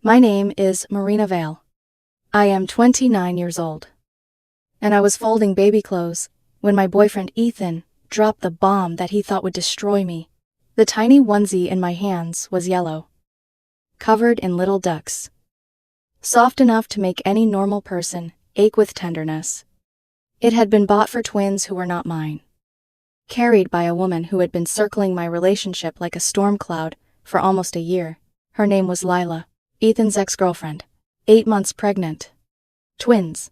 My name is Marina Vale. I am 29 years old. And I was folding baby clothes when my boyfriend Ethan dropped the bomb that he thought would destroy me. The tiny onesie in my hands was yellow, covered in little ducks, soft enough to make any normal person ache with tenderness. It had been bought for twins who were not mine, carried by a woman who had been circling my relationship like a storm cloud for almost a year. Her name was Lila, Ethan's ex-girlfriend, 8 months pregnant. Twins.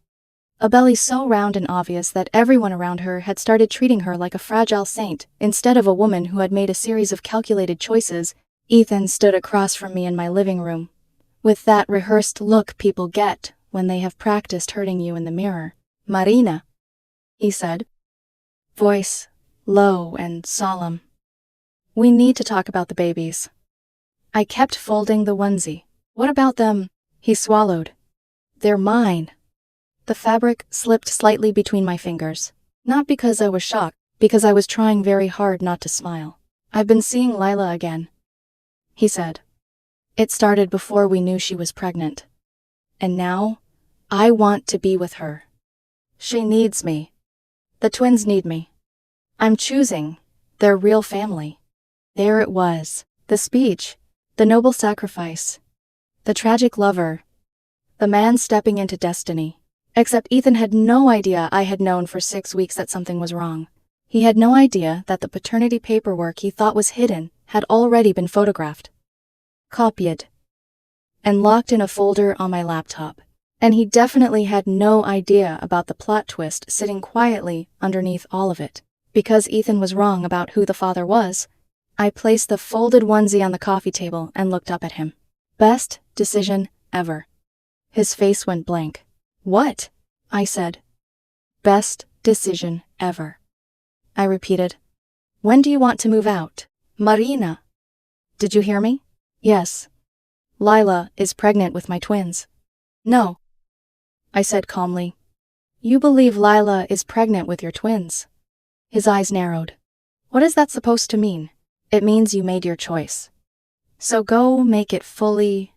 A belly so round and obvious that everyone around her had started treating her like a fragile saint instead of a woman who had made a series of calculated choices. Ethan stood across from me in my living room, with that rehearsed look people get when they have practiced hurting you in the mirror. "Marina," he said, voice low and solemn. "We need to talk about the babies." I kept folding the onesie. "What about them?" He swallowed. "They're mine." The fabric slipped slightly between my fingers. Not because I was shocked, because I was trying very hard not to smile. "I've been seeing Lila again," he said. "It started before we knew she was pregnant. And now, I want to be with her. She needs me. The twins need me. I'm choosing their real family." There it was. The speech. The noble sacrifice. The tragic lover. The man stepping into destiny. Except Ethan had no idea I had known for 6 weeks that something was wrong. He had no idea that the paternity paperwork he thought was hidden had already been photographed, copied, and locked in a folder on my laptop. And he definitely had no idea about the plot twist sitting quietly underneath all of it. Because Ethan was wrong about who the father was, I placed the folded onesie on the coffee table and looked up at him. "Best decision ever." His face went blank. "What?" I said. "Best decision ever," I repeated. "When do you want to move out?" "Marina." "Did you hear me?" "Yes. Lila is pregnant with my twins." "No," I said calmly. "You believe Lila is pregnant with your twins?" His eyes narrowed. "What is that supposed to mean?" "It means you made your choice. So go make it fully."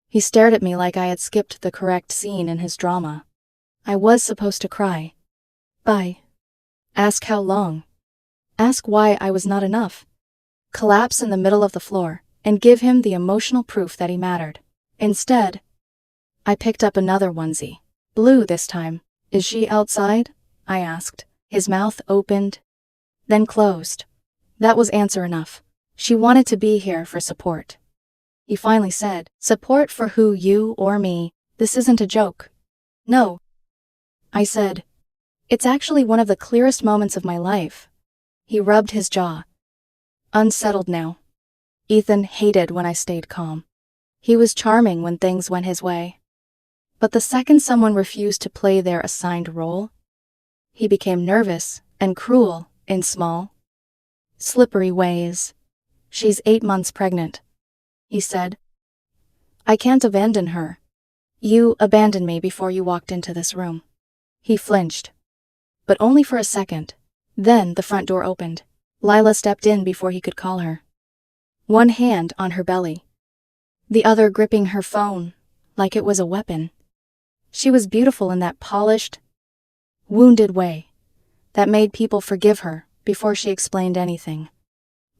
He stared at me like I had skipped the correct scene in his drama. I was supposed to cry. Bye. Ask how long. Ask why I was not enough. Collapse in the middle of the floor and give him the emotional proof that he mattered. Instead, I picked up another onesie. Blue this time. "Is she outside?" I asked. His mouth opened, then closed. That was answer enough. She wanted to be here for support. He finally said, "Support for who, you or me? This isn't a joke." "No," I said. "It's actually one of the clearest moments of my life." He rubbed his jaw. Unsettled now. Ethan hated when I stayed calm. He was charming when things went his way. But the second someone refused to play their assigned role, he became nervous and cruel in small, slippery ways. "She's 8 months pregnant," he said. "I can't abandon her. You abandoned me before you walked into this room." He flinched, but only for a second. Then the front door opened. Lila stepped in before he could call her. One hand on her belly, the other gripping her phone like it was a weapon. She was beautiful in that polished, wounded way that made people forgive her before she explained anything.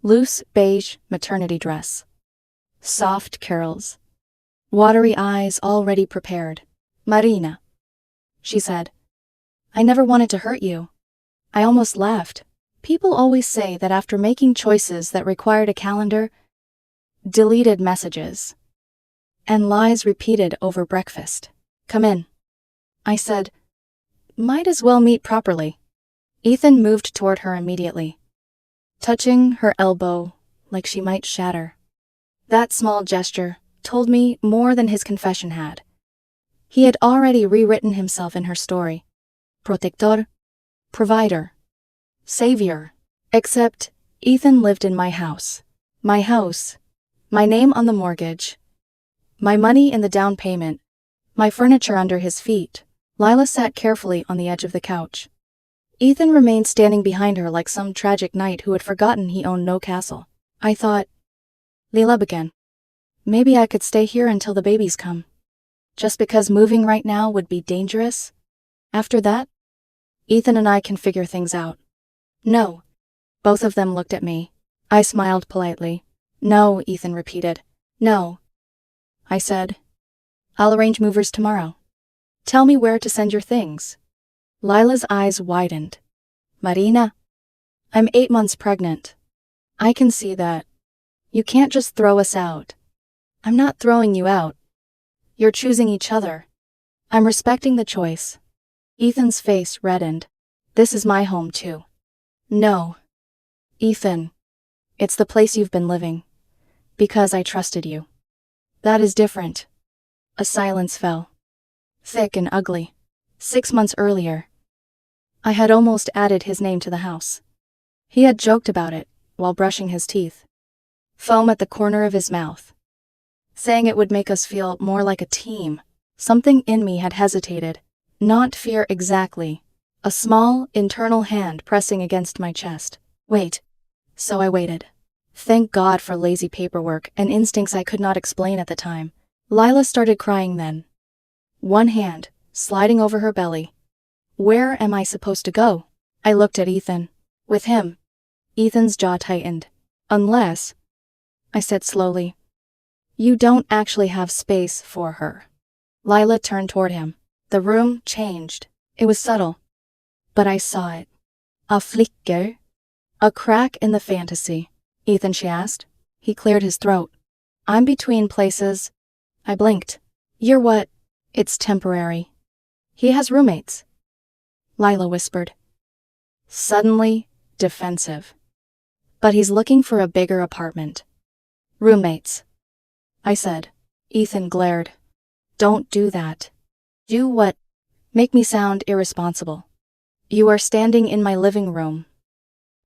Loose beige maternity dress, soft curls, watery eyes already prepared. "Marina," she said. "I never wanted to hurt you." I almost laughed. People always say that after making choices that required a calendar, deleted messages, and lies repeated over breakfast. "Come in," I said. "Might as well meet properly." Ethan moved toward her immediately, touching her elbow like she might shatter. That small gesture told me more than his confession had. He had already rewritten himself in her story. Protector, provider, savior. Except Ethan lived in my house. My house, my name on the mortgage, my money in the down payment, my furniture under his feet. Lila sat carefully on the edge of the couch. Ethan remained standing behind her like some tragic knight who had forgotten he owned no castle. I thought, Lila began. Maybe I could stay here until the babies come. Just because moving right now would be dangerous? After that, Ethan and I can figure things out. No. Both of them looked at me. I smiled politely. No, Ethan repeated. No. I said. I'll arrange movers tomorrow. Tell me where to send your things. Lila's eyes widened. Marina, I'm 8 months pregnant. I can see that. You can't just throw us out. I'm not throwing you out. You're choosing each other. I'm respecting the choice. Ethan's face reddened. This is my home too. No. Ethan. It's the place you've been living. Because I trusted you. That is different. A silence fell. Thick and ugly. 6 months earlier, I had almost added his name to the house. He had joked about it, while brushing his teeth. Foam at the corner of his mouth. Saying it would make us feel more like a team. Something in me had hesitated. Not fear exactly. A small, internal hand pressing against my chest. Wait. So I waited. Thank God for lazy paperwork and instincts I could not explain at the time. Lila started crying then. One hand, sliding over her belly. Where am I supposed to go? I looked at Ethan. With him. Ethan's jaw tightened. Unless, I said slowly, you don't actually have space for her. Lila turned toward him. The room changed. It was subtle. But I saw it. A flicker? A crack in the fantasy. Ethan, she asked. He cleared his throat. I'm between places. I blinked. You're what? It's temporary. He has roommates. Lila whispered. Suddenly, defensive. But he's looking for a bigger apartment. Roommates. I said. Ethan glared. Don't do that. Do what? Make me sound irresponsible. You are standing in my living room,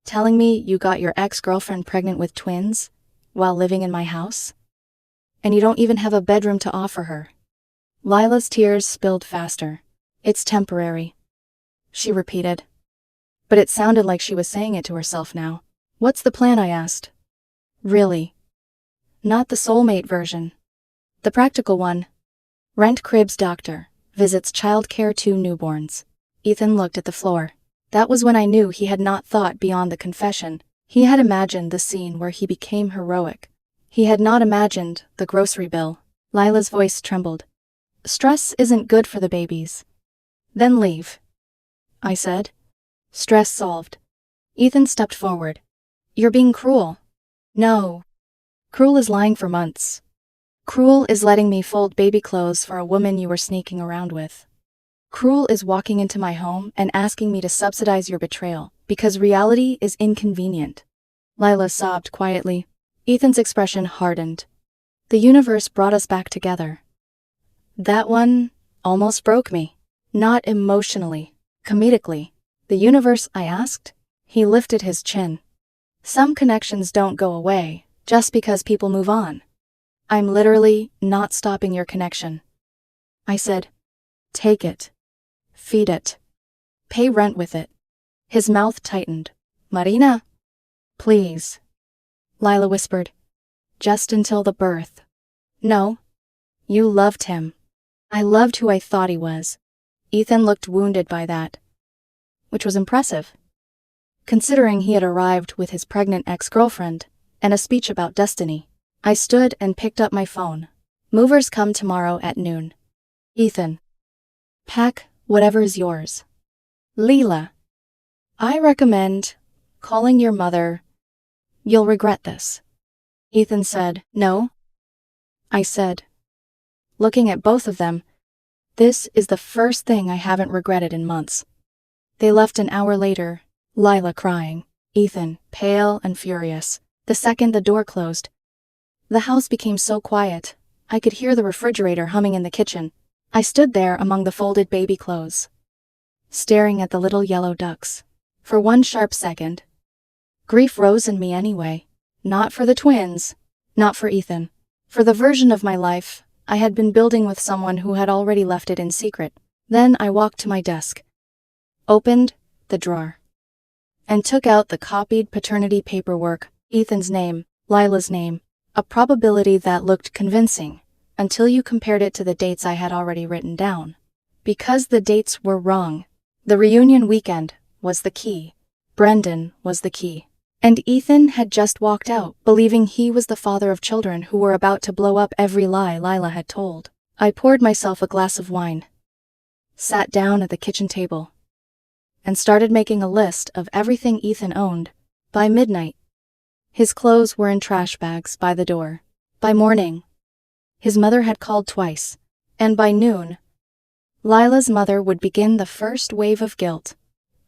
telling me you got your ex-girlfriend pregnant with twins while living in my house? And you don't even have a bedroom to offer her. Lila's tears spilled faster. It's temporary, she repeated. But it sounded like she was saying it to herself now. What's the plan? I asked. Really? Not the soulmate version. The practical one. Rent cribs, doctor. Visits childcare, 2 newborns. Ethan looked at the floor. That was when I knew he had not thought beyond the confession. He had imagined the scene where he became heroic. He had not imagined the grocery bill. Lila's voice trembled. Stress isn't good for the babies. Then leave, I said. Stress solved. Ethan stepped forward. You're being cruel. No. Cruel is lying for months. Cruel is letting me fold baby clothes for a woman you were sneaking around with. Cruel is walking into my home and asking me to subsidize your betrayal, because reality is inconvenient. Lila sobbed quietly. Ethan's expression hardened. The universe brought us back together. That one almost broke me. Not emotionally, comedically. The universe, I asked? He lifted his chin. Some connections don't go away just because people move on. I'm literally not stopping your connection. I said, take it. Feed it. Pay rent with it. His mouth tightened. Marina? Please. Lila whispered. Just until the birth. No. You loved him. I loved who I thought he was. Ethan looked wounded by that. Which was impressive, considering he had arrived with his pregnant ex-girlfriend and a speech about destiny. I stood and picked up my phone. Movers come tomorrow at noon. Ethan. Pack whatever is yours. Lila. I recommend calling your mother. You'll regret this. Ethan said, no. I said, looking at both of them, this is the first thing I haven't regretted in months. They left an hour later, Lila crying, Ethan pale and furious. The second the door closed, the house became so quiet, I could hear the refrigerator humming in the kitchen. I stood there among the folded baby clothes, staring at the little yellow ducks. For one sharp second, grief rose in me anyway. Not for the twins, not for Ethan. For the version of my life I had been building with someone who had already left it in secret. Then I walked to my desk, opened the drawer, and took out the copied paternity paperwork. Ethan's name, Lila's name, A probability that looked convincing, until you compared it to the dates I had already written down. Because the dates were wrong. The reunion weekend was the key. Brendan was the key. And Ethan had just walked out, believing he was the father of children who were about to blow up every lie Lila had told. I poured myself a glass of wine, sat down at the kitchen table, and started making a list of everything Ethan owned. By midnight, his clothes were in trash bags by the door. By morning, his mother had called twice, and by noon, Lila's mother would begin the first wave of guilt.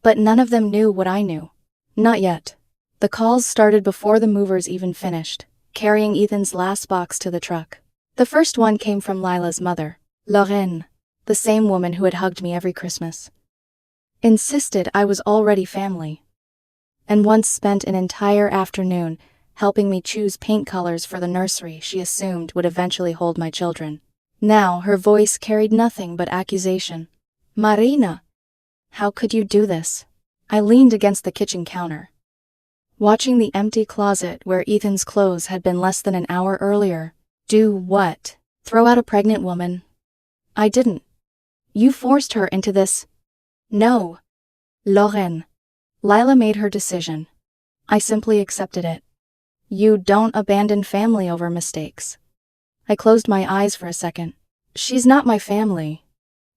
But none of them knew what I knew. Not yet. The calls started before the movers even finished, carrying Ethan's last box to the truck. The first one came from Lila's mother, Lorraine, the same woman who had hugged me every Christmas. Insisted I was already family. And once spent an entire afternoon helping me choose paint colors for the nursery she assumed would eventually hold my children. Now her voice carried nothing but accusation. Marina, how could you do this? I leaned against the kitchen counter, watching the empty closet where Ethan's clothes had been less than an hour earlier. Do what? Throw out a pregnant woman? I didn't. You forced her into this. No. Lorraine. Lila made her decision. I simply accepted it. You don't abandon family over mistakes. I closed my eyes for a second. She's not my family.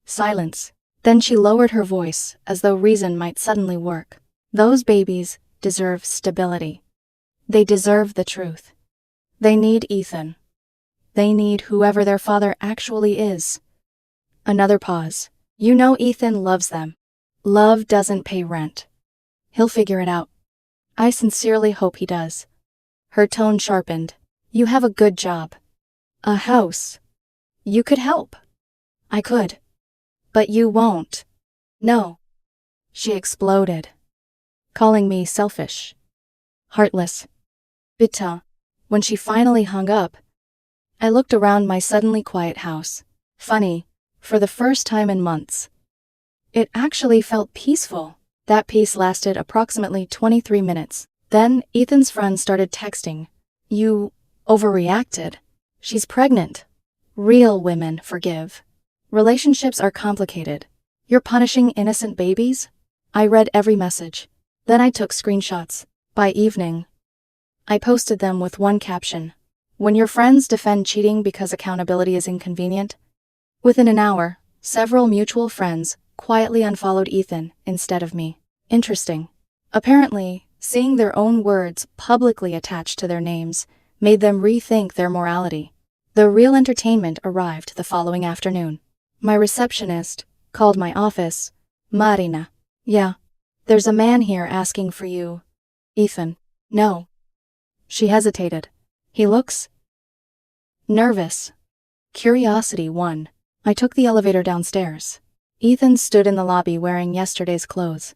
Silence. Then she lowered her voice, as though reason might suddenly work. Those babies deserve stability. They deserve the truth. They need Ethan. They need whoever their father actually is. Another pause. You know Ethan loves them. Love doesn't pay rent. He'll figure it out. I sincerely hope he does. Her tone sharpened. You have a good job. A house. You could help. I could. But you won't. No. She exploded, calling me selfish, heartless, bitter. When she finally hung up, I looked around my suddenly quiet house. Funny, for the first time in months, it actually felt peaceful. That peace lasted approximately 23 minutes. Then Ethan's friend started texting. You overreacted. She's pregnant. Real women forgive. Relationships are complicated. You're punishing innocent babies? I read every message. Then I took screenshots. By evening, I posted them with one caption. When your friends defend cheating because accountability is inconvenient. Within an hour, several mutual friends quietly unfollowed Ethan instead of me. Interesting. Apparently, seeing their own words publicly attached to their names made them rethink their morality. The real entertainment arrived the following afternoon. My receptionist called my office. Marina. Yeah. There's a man here asking for you. Ethan. No. She hesitated. He looks nervous. Curiosity won. I took the elevator downstairs. Ethan stood in the lobby wearing yesterday's clothes.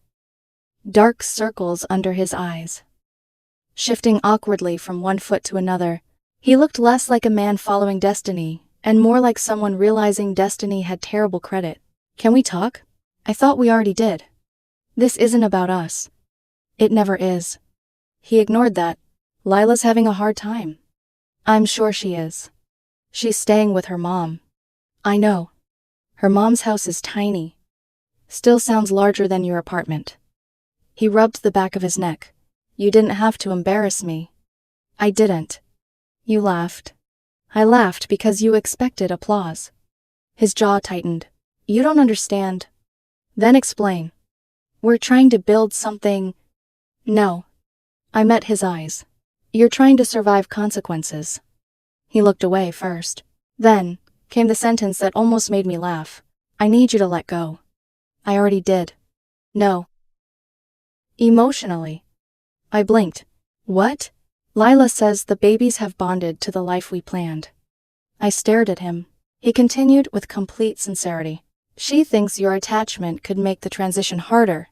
Dark circles under his eyes. Shifting awkwardly from one foot to another, he looked less like a man following destiny, and more like someone realizing destiny had terrible credit. Can we talk? I thought we already did. This isn't about us. It never is. He ignored that. Lila's having a hard time. I'm sure she is. She's staying with her mom. I know. Her mom's house is tiny. Still sounds larger than your apartment. He rubbed the back of his neck. You didn't have to embarrass me. I didn't. You laughed. I laughed because you expected applause. His jaw tightened. You don't understand. Then explain. We're trying to build something. No. I met his eyes. You're trying to survive consequences. He looked away first. Then came the sentence that almost made me laugh. I need you to let go. I already did. No. Emotionally. I blinked. What? Lila says the babies have bonded to the life we planned. I stared at him. He continued with complete sincerity. She thinks your attachment could make the transition harder.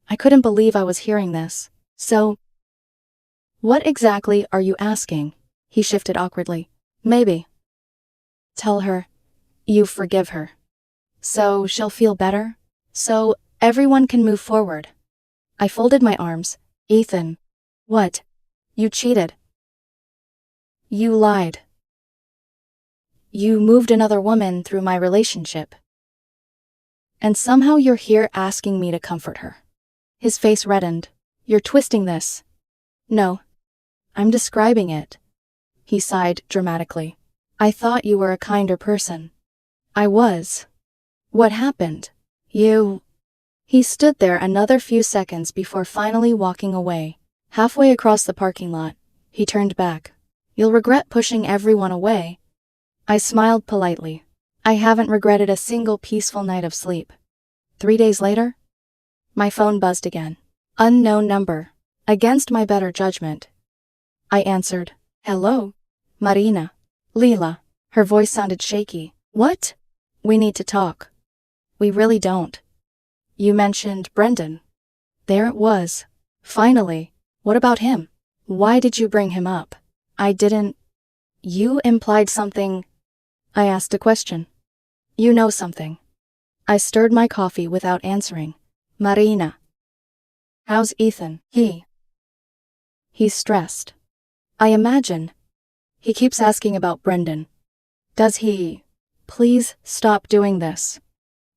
I couldn't believe I was hearing this. So, what exactly are you asking? He shifted awkwardly. Maybe. Tell her you forgive her. So she'll feel better? So everyone can move forward. I folded my arms. Ethan. What? You cheated. You lied. You moved another woman through my relationship. And somehow you're here asking me to comfort her. His face reddened. You're twisting this. No. I'm describing it. He sighed dramatically. I thought you were a kinder person. I was. What happened? You... He stood there another few seconds before finally walking away. Halfway across the parking lot, he turned back. You'll regret pushing everyone away. I smiled politely. I haven't regretted a single peaceful night of sleep. 3 days later, my phone buzzed again. Unknown number. Against my better judgment, I answered. Hello? Marina. Leila. Her voice sounded shaky. What? We need to talk. We really don't. You mentioned Brendan. There it was. Finally. What about him? Why did you bring him up? I didn't. You implied something. I asked a question. You know something. I stirred my coffee without answering. Marina. How's Ethan? He's stressed. I imagine. He keeps asking about Brendan. Does he? Please stop doing this.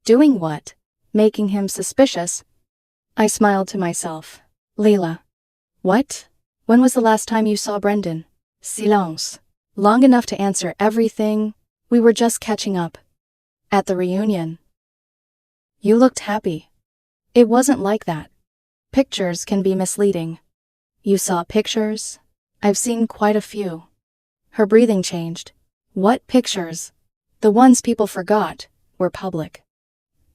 Doing what? Making him suspicious? I smiled to myself. Leila. What? When was the last time you saw Brendan? Silence. Long enough to answer everything. We were just catching up. At the reunion. You looked happy. It wasn't like that. Pictures can be misleading. You saw pictures? I've seen quite a few. Her breathing changed. What pictures? The ones people forgot were public.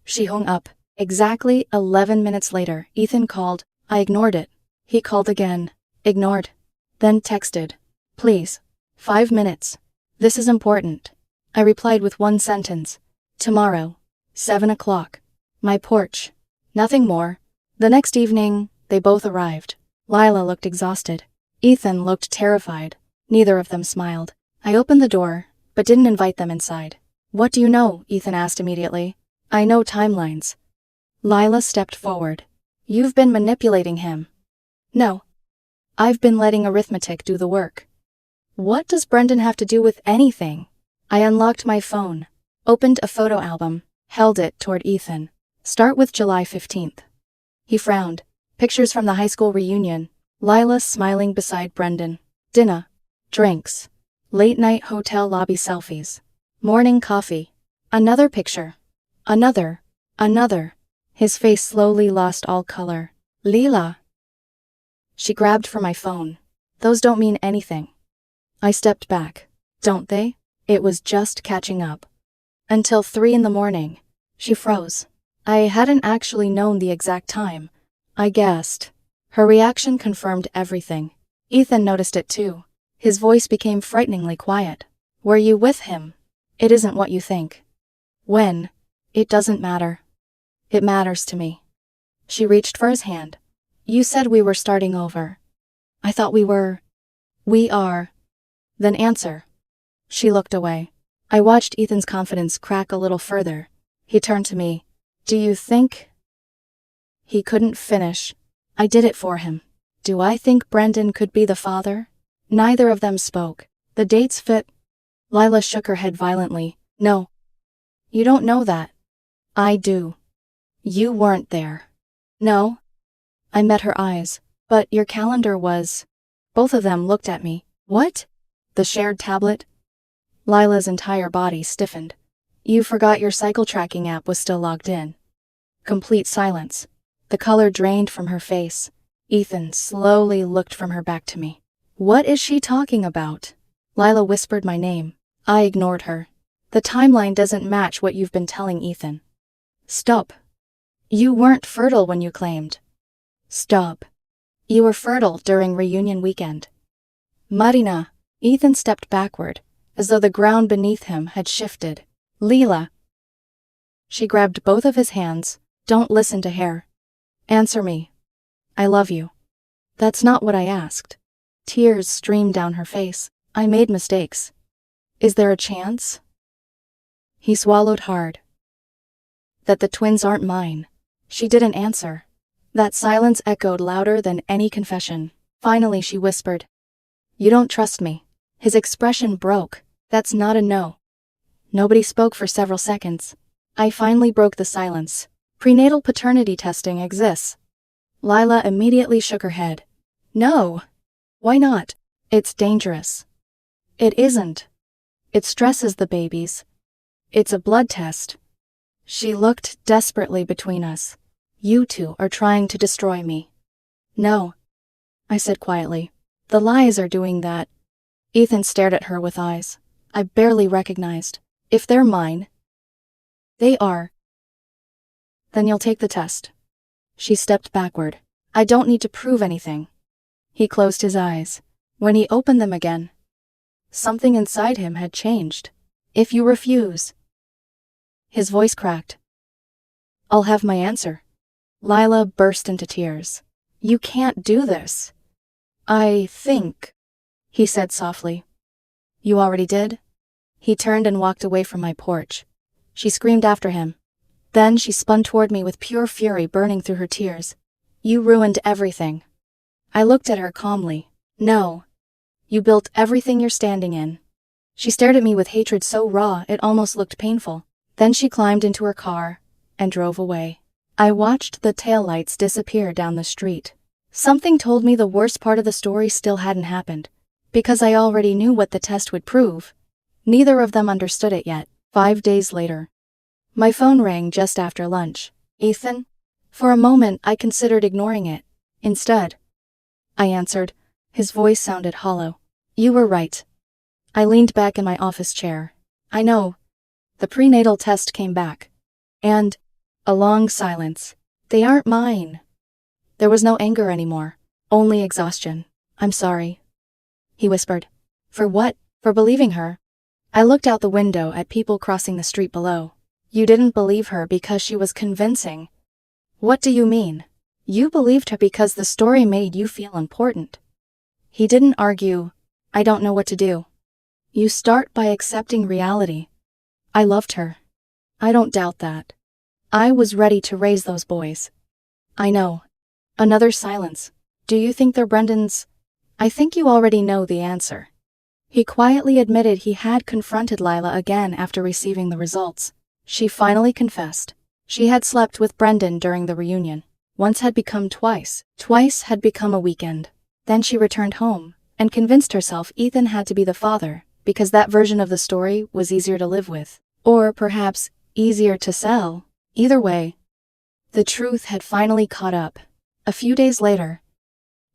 She hung up. Exactly 11 minutes later, Ethan called. I ignored it. He called again. Ignored. Then texted. Please. 5 minutes. This is important. I replied with one sentence. Tomorrow. 7 o'clock. My porch. Nothing more. The next evening, they both arrived. Lila looked exhausted. Ethan looked terrified. Neither of them smiled. I opened the door, but didn't invite them inside. What do you know? Ethan asked immediately. I know timelines. Lila stepped forward. You've been manipulating him. No. I've been letting arithmetic do the work. What does Brendan have to do with anything? I unlocked my phone, opened a photo album, held it toward Ethan. Start with July 15th. He frowned. Pictures from the high school reunion. Lila smiling beside Brendan. Dinner. Drinks. Late-night hotel lobby selfies. Morning coffee. Another picture. Another. His face slowly lost all color. Leila. She grabbed for my phone. Those don't mean anything. I stepped back. Don't they? It was just catching up. Until 3 in the morning. She froze. I hadn't actually known the exact time. I guessed. Her reaction confirmed everything. Ethan noticed it too. His voice became frighteningly quiet. Were you with him? It isn't what you think. When? It doesn't matter. It matters to me. She reached for his hand. You said we were starting over. I thought we were. We are. Then answer. She looked away. I watched Ethan's confidence crack a little further. He turned to me. Do you think? He couldn't finish. I did it for him. Do I think Brendan could be the father? Neither of them spoke. The dates fit. Lila shook her head violently. No. You don't know that. I do. You weren't there. No. I met her eyes. But your calendar was. Both of them looked at me. What? The shared tablet? Lila's entire body stiffened. You forgot your cycle tracking app was still logged in. Complete silence. The color drained from her face. Ethan slowly looked from her back to me. What is she talking about? Lila whispered my name. I ignored her. The timeline doesn't match what you've been telling Ethan. Stop. You weren't fertile when you claimed. Stop. You were fertile during reunion weekend. Marina. Ethan stepped backward, as though the ground beneath him had shifted. Leila. She grabbed both of his hands. Don't listen to her. Answer me. I love you. That's not what I asked. Tears streamed down her face. I made mistakes. Is there a chance? He swallowed hard. That the twins aren't mine. She didn't answer. That silence echoed louder than any confession. Finally she whispered. You don't trust me. His expression broke. That's not a no. Nobody spoke for several seconds. I finally broke the silence. Prenatal paternity testing exists. Lila immediately shook her head. No. Why not? It's dangerous. It isn't. It stresses the babies. It's a blood test. She looked desperately between us. You two are trying to destroy me. No, I said quietly. The lies are doing that. Ethan stared at her with eyes I barely recognized. If they're mine. They are. Then you'll take the test. She stepped backward. I don't need to prove anything. He closed his eyes. When he opened them again, something inside him had changed. If you refuse. His voice cracked. I'll have my answer. Lila burst into tears. You can't do this. I think, he said softly. You already did? He turned and walked away from my porch. She screamed after him. Then she spun toward me with pure fury burning through her tears. You ruined everything. I looked at her calmly. No. You built everything you're standing in. She stared at me with hatred so raw it almost looked painful. Then she climbed into her car and drove away. I watched the taillights disappear down the street. Something told me the worst part of the story still hadn't happened. Because I already knew what the test would prove. Neither of them understood it yet. 5 days later. My phone rang just after lunch. Ethan? For a moment I considered ignoring it. Instead, I answered. His voice sounded hollow. You were right. I leaned back in my office chair. I know. The prenatal test came back. And a long silence. They aren't mine. There was no anger anymore. Only exhaustion. I'm sorry. He whispered. For what? For believing her? I looked out the window at people crossing the street below. You didn't believe her because she was convincing. What do you mean? You believed her because the story made you feel important. He didn't argue. I don't know what to do. You start by accepting reality. I loved her. I don't doubt that. I was ready to raise those boys. I know. Another silence. Do you think they're Brendan's? I think you already know the answer. He quietly admitted he had confronted Lila again after receiving the results. She finally confessed. She had slept with Brendan during the reunion. Once had become twice. Twice had become a weekend. Then she returned home and convinced herself Ethan had to be the father because that version of the story was easier to live with. Or perhaps easier to sell. Either way, the truth had finally caught up. A few days later,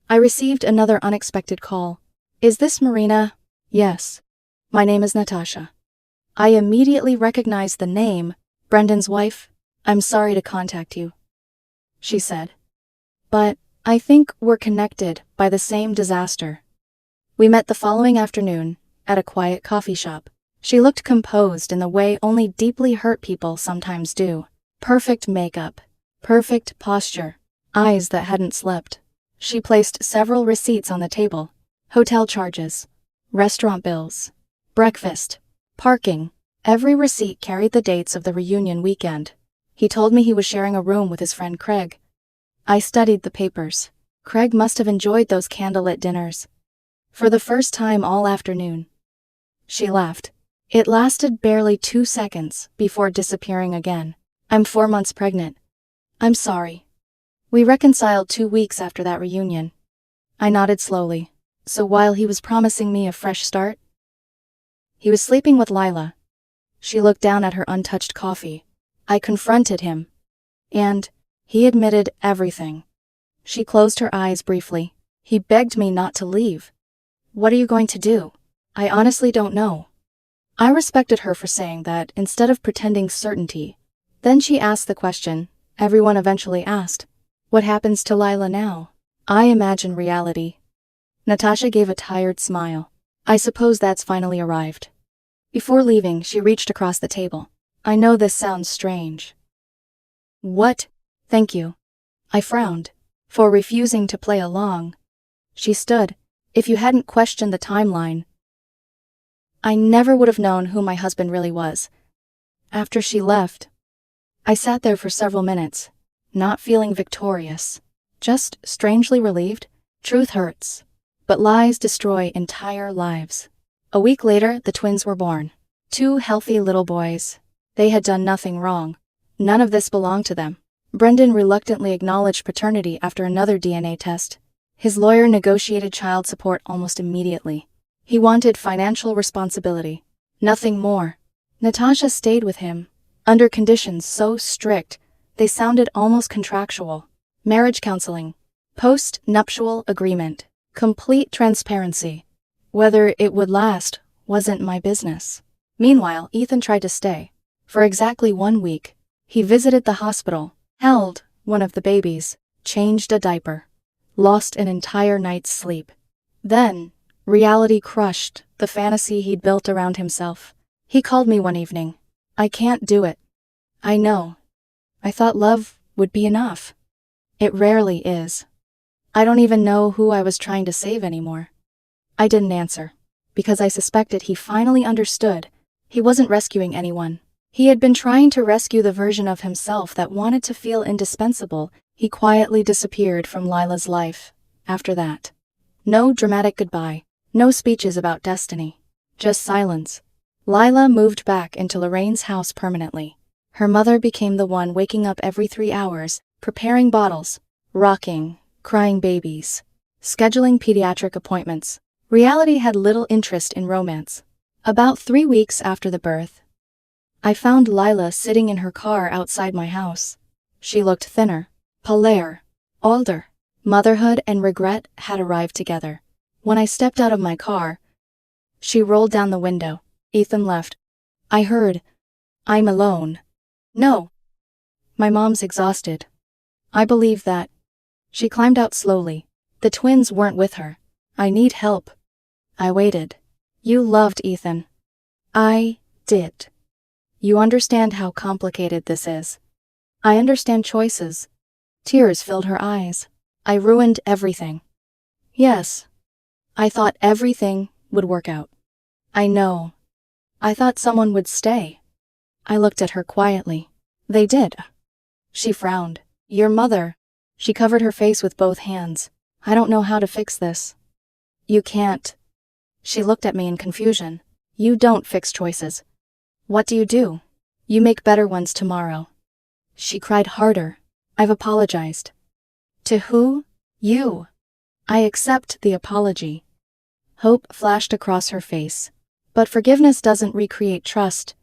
I received another unexpected call. Is this Marina? Yes. My name is Natasha. I immediately recognized the name, Brendan's wife. I'm sorry to contact you, she said. But I think we're connected by the same disaster. We met the following afternoon at a quiet coffee shop. She looked composed in the way only deeply hurt people sometimes do. Perfect makeup, perfect posture, eyes that hadn't slept. She placed several receipts on the table. Hotel charges, restaurant bills, breakfast, parking. Every receipt carried the dates of the reunion weekend. He told me he was sharing a room with his friend Craig. I studied the papers. Craig must have enjoyed those candlelit dinners. For the first time all afternoon. She laughed. It lasted barely 2 seconds before disappearing again. I'm 4 months pregnant. I'm sorry. We reconciled 2 weeks after that reunion. I nodded slowly. So while he was promising me a fresh start, he was sleeping with Lila. She looked down at her untouched coffee. I confronted him. And he admitted everything. She closed her eyes briefly. He begged me not to leave. What are you going to do? I honestly don't know. I respected her for saying that instead of pretending certainty. Then she asked the question everyone eventually asked. What happens to Lila now? I imagine reality. Natasha gave a tired smile. I suppose that's finally arrived. Before leaving, she reached across the table. I know this sounds strange. What? Thank you. I frowned. For refusing to play along. She stood. If you hadn't questioned the timeline, I never would have known who my husband really was. After she left, I sat there for several minutes, not feeling victorious, just strangely relieved. Truth hurts, but lies destroy entire lives. A week later, the twins were born. 2 healthy little boys. They had done nothing wrong. None of this belonged to them. Brendan reluctantly acknowledged paternity after another DNA test. His lawyer negotiated child support almost immediately. He wanted financial responsibility. Nothing more. Natasha stayed with him, under conditions so strict, they sounded almost contractual. Marriage counseling. Post-nuptial agreement. Complete transparency. Whether it would last wasn't my business. Meanwhile, Ethan tried to stay. For exactly 1 week. He visited the hospital, held one of the babies, changed a diaper, lost an entire night's sleep. Then, reality crushed the fantasy he'd built around himself. He called me one evening. I can't do it. I know. I thought love would be enough. It rarely is. I don't even know who I was trying to save anymore. I didn't answer, because I suspected he finally understood. He wasn't rescuing anyone. He had been trying to rescue the version of himself that wanted to feel indispensable. He quietly disappeared from Lila's life. After that, no dramatic goodbye, no speeches about destiny, just silence. Lila moved back into Lorraine's house permanently. Her mother became the one waking up every 3 hours, preparing bottles, rocking, crying babies, scheduling pediatric appointments. Reality had little interest in romance. About 3 weeks after the birth, I found Lila sitting in her car outside my house. She looked thinner, paler, older. Motherhood and regret had arrived together. When I stepped out of my car, she rolled down the window. Ethan left. I heard, "I'm alone." No. My mom's exhausted. I believe that. She climbed out slowly. The twins weren't with her. I need help. I waited. You loved Ethan. I did. You understand how complicated this is. I understand choices. Tears filled her eyes. I ruined everything. Yes. I thought everything would work out. I know. I thought someone would stay. I looked at her quietly. They did. She frowned. Your mother. She covered her face with both hands. I don't know how to fix this. You can't. She looked at me in confusion. You don't fix choices. What do? You make better ones tomorrow. She cried harder. I've apologized. To who? You. I accept the apology. Hope flashed across her face. But forgiveness doesn't recreate trust.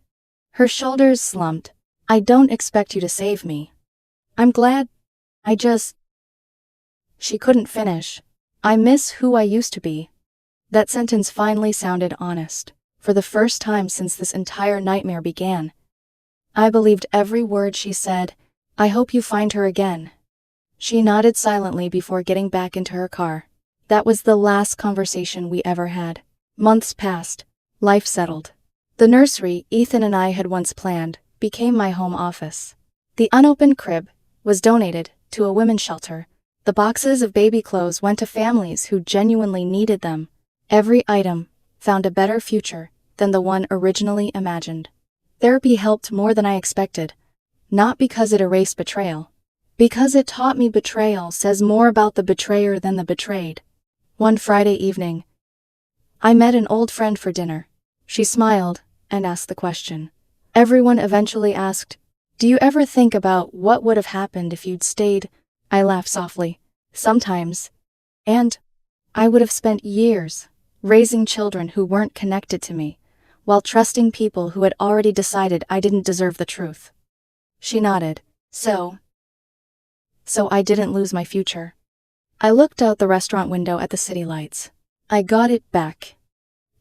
Her shoulders slumped. I don't expect you to save me. I'm glad. She couldn't finish. I miss who I used to be. That sentence finally sounded honest. For the first time since this entire nightmare began. I believed every word she said. I hope you find her again. She nodded silently before getting back into her car. That was the last conversation we ever had. Months passed. Life settled. The nursery Ethan and I had once planned became my home office. The unopened crib was donated to a women's shelter. The boxes of baby clothes went to families who genuinely needed them. Every item found a better future than the one originally imagined. Therapy helped more than I expected. Not because it erased betrayal. Because it taught me betrayal says more about the betrayer than the betrayed. One Friday evening, I met an old friend for dinner. She smiled and asked the question. Everyone eventually asked, do you ever think about what would have happened if you'd stayed? I laughed softly. Sometimes. And I would have spent years raising children who weren't connected to me, while trusting people who had already decided I didn't deserve the truth. She nodded. So I didn't lose my future. I looked out the restaurant window at the city lights. I got it back.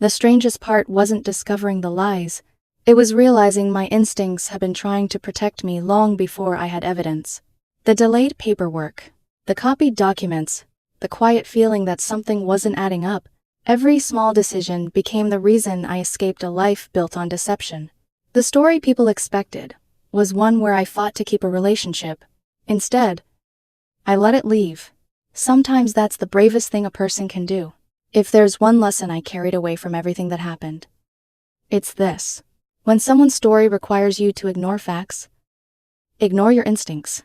The strangest part wasn't discovering the lies. It was realizing my instincts had been trying to protect me long before I had evidence. The delayed paperwork, the copied documents, the quiet feeling that something wasn't adding up. Every small decision became the reason I escaped a life built on deception. The story people expected was one where I fought to keep a relationship. Instead, I let it leave. Sometimes that's the bravest thing a person can do. If there's one lesson I carried away from everything that happened, it's this. When someone's story requires you to ignore facts, ignore your instincts,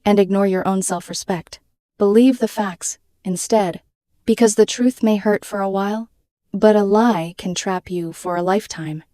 and ignore your own self-respect. Believe the facts, instead. Because the truth may hurt for a while, But a lie can trap you for a lifetime.